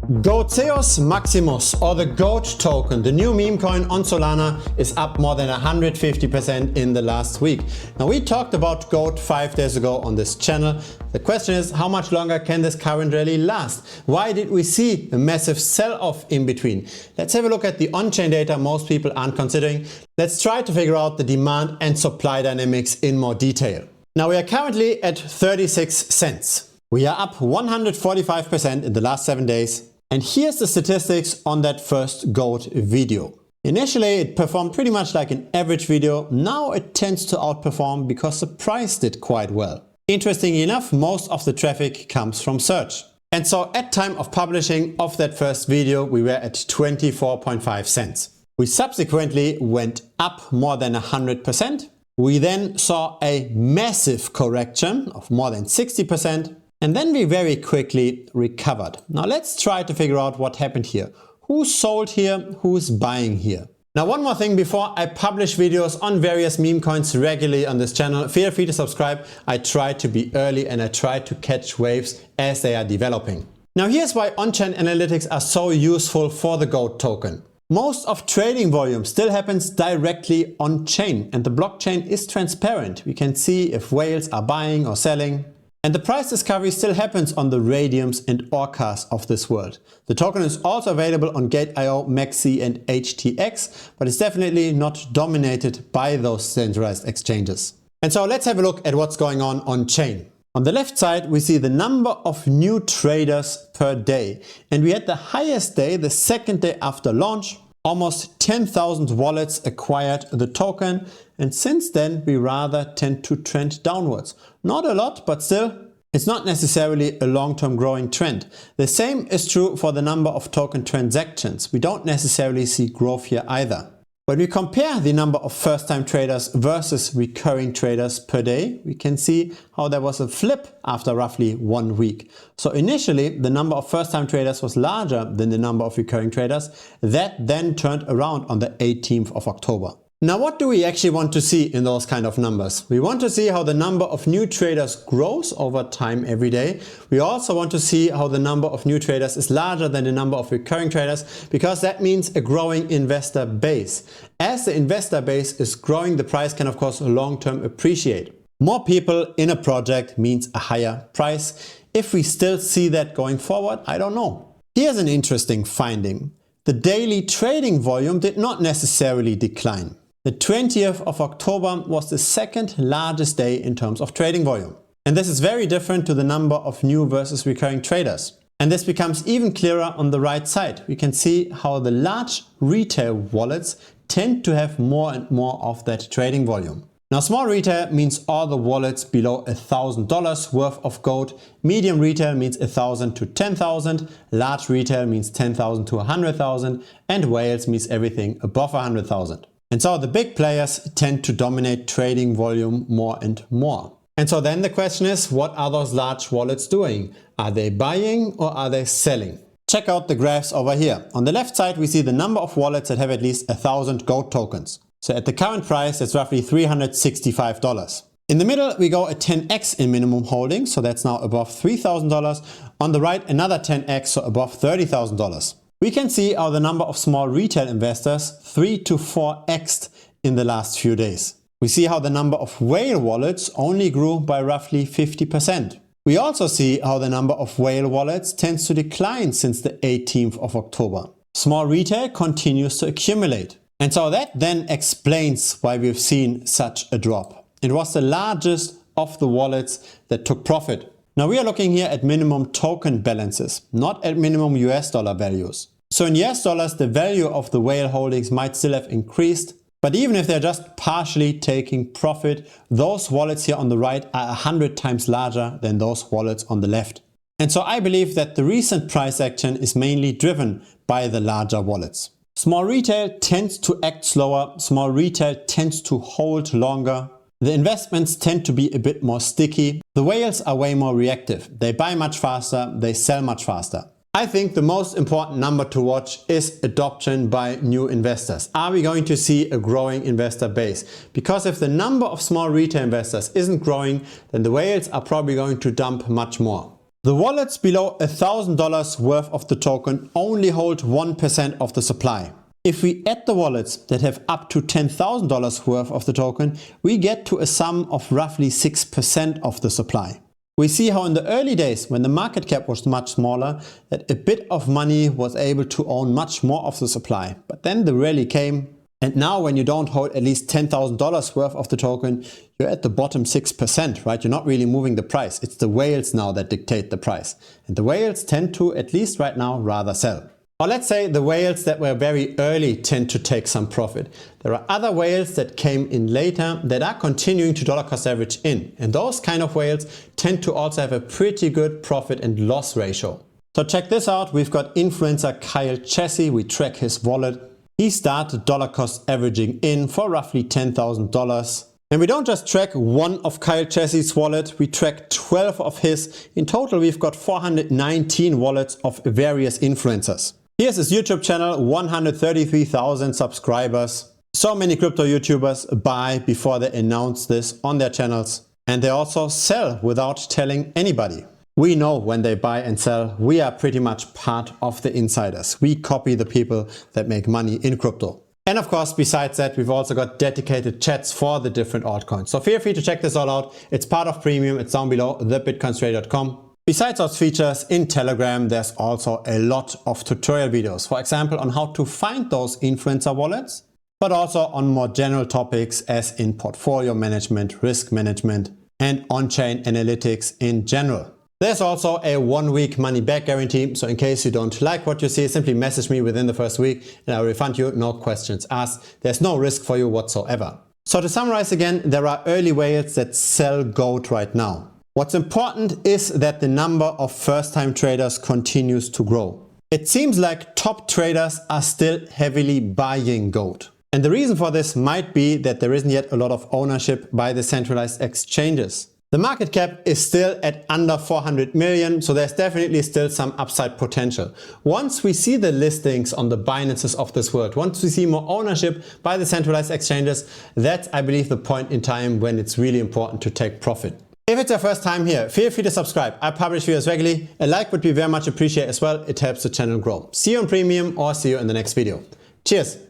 Goatseus Maximus, or the GOAT token, the new meme coin on Solana, is up more than 150% in the last week. Now, we talked about GOAT 5 days ago on this channel. The question is, how much longer can this current rally last? Why did we see a massive sell-off in between? Let's have a look at the on-chain data most people aren't considering. Let's try to figure out the demand and supply dynamics in more detail. Now, we are currently at 36 cents. We are up 145% in the last 7 days. And here's the statistics on that first GOAT video. Initially, it performed pretty much like an average video. Now it tends to outperform because the price did quite well. Interestingly enough, most of the traffic comes from search. And so at time of publishing of that first video, we were at 24.5 cents. We subsequently went up more than 100%. We then saw a massive correction of more than 60%. And then we very quickly recovered. Now let's try to figure out what happened here. Who sold here? Who's buying here? Now, one more thing before I publish videos on various meme coins regularly on this channel, feel free to subscribe. I try to be early and I try to catch waves as they are developing. Now, here's why on-chain analytics are so useful for the GOAT token. Most of trading volume still happens directly on-chain, and the blockchain is transparent. We can see if whales are buying or selling. And the price discovery still happens on the Radiums and Orcas of this world. The token is also available on Gate.io, Maxi and HTX, but it's definitely not dominated by those centralized exchanges. And so let's have a look at what's going on chain. On the left side, we see the number of new traders per day. And we had the highest day, the second day after launch. Almost 10,000 wallets acquired the token, and since then we rather tend to trend downwards. Not a lot, but still, it's not necessarily a long-term growing trend. The same is true for the number of token transactions. We don't necessarily see growth here either. When we compare the number of first-time traders versus recurring traders per day, we can see how there was a flip after roughly 1 week. So initially, the number of first-time traders was larger than the number of recurring traders. That then turned around on the 18th of October. Now, what do we actually want to see in those kind of numbers? We want to see how the number of new traders grows over time every day. We also want to see how the number of new traders is larger than the number of recurring traders, because that means a growing investor base. As the investor base is growing, the price can of course long-term appreciate. More people in a project means a higher price. If we still see that going forward, I don't know. Here's an interesting finding. The daily trading volume did not necessarily decline. The 20th of October was the second largest day in terms of trading volume. And this is very different to the number of new versus recurring traders. And this becomes even clearer on the right side. We can see how the large retail wallets tend to have more and more of that trading volume. Now, small retail means all the wallets below $1,000 worth of GOAT. Medium retail means 1,000 to 10,000. Large retail means 10,000 to 100,000. And whales means everything above 100,000. And so the big players tend to dominate trading volume more and more. And so then the question is, what are those large wallets doing? Are they buying or are they selling? Check out the graphs over here. On the left side, we see the number of wallets that have at least 1,000 GOAT tokens. So at the current price, that's roughly $365. In the middle, we go a 10x in minimum holding. So that's now above $3,000. On the right, another 10x, so above $30,000. We can see how the number of small retail investors 3 to 4x'd in the last few days. We see how the number of whale wallets only grew by roughly 50%. We also see how the number of whale wallets tends to decline since the 18th of October. Small retail continues to accumulate. And so that then explains why we've seen such a drop. It was the largest of the wallets that took profit. Now we are looking here at minimum token balances, not at minimum US dollar values. So in US dollars, the value of the whale holdings might still have increased, but even if they're just partially taking profit, those wallets here on the right are 100 times larger than those wallets on the left. And so I believe that the recent price action is mainly driven by the larger wallets. Small retail tends to act slower, small retail tends to hold longer. The investments tend to be a bit more sticky. The whales are way more reactive. They buy much faster, they sell much faster. I think the most important number to watch is adoption by new investors. Are we going to see a growing investor base? Because if the number of small retail investors isn't growing, then the whales are probably going to dump much more. The wallets below $1,000 worth of the token only hold 1% of the supply. If we add the wallets that have up to $10,000 worth of the token, we get to a sum of roughly 6% of the supply. We see how in the early days, when the market cap was much smaller, that a bit of money was able to own much more of the supply. But then the rally came, and now when you don't hold at least $10,000 worth of the token, you're at the bottom 6%, right? You're not really moving the price. It's the whales now that dictate the price. And the whales tend to, at least right now, rather sell. Or let's say the whales that were very early tend to take some profit. There are other whales that came in later that are continuing to dollar cost average in. And those kind of whales tend to also have a pretty good profit and loss ratio. So check this out. We've got influencer Kyle Chessy. We track his wallet. He started dollar cost averaging in for roughly $10,000. And we don't just track one of Kyle Chessy's wallet, we track 12 of his. In total, we've got 419 wallets of various influencers. Here's his YouTube channel, 133,000 subscribers. So many crypto YouTubers buy before they announce this on their channels. And they also sell without telling anybody. We know when they buy and sell, we are pretty much part of the insiders. We copy the people that make money in crypto. And of course, besides that, we've also got dedicated chats for the different altcoins. So feel free to check this all out. It's part of premium. It's down below, thebitcoinstrader.com. Besides those features, in Telegram, there's also a lot of tutorial videos. For example, on how to find those influencer wallets, but also on more general topics as in portfolio management, risk management, and on-chain analytics in general. There's also a 1-week money back guarantee. So in case you don't like what you see, simply message me within the first week and I'll refund you, no questions asked. There's no risk for you whatsoever. So to summarize again, there are early whales that sell gold right now. What's important is that the number of first-time traders continues to grow. It seems like top traders are still heavily buying gold. And the reason for this might be that there isn't yet a lot of ownership by the centralized exchanges. The market cap is still at under 400 million, so there's definitely still some upside potential. Once we see the listings on the Binances of this world, once we see more ownership by the centralized exchanges, that's, I believe, the point in time when it's really important to take profit. If it's your first time here, feel free to subscribe. I publish videos regularly. A like would be very much appreciated as well. It helps the channel grow. See you on Premium or see you in the next video. Cheers!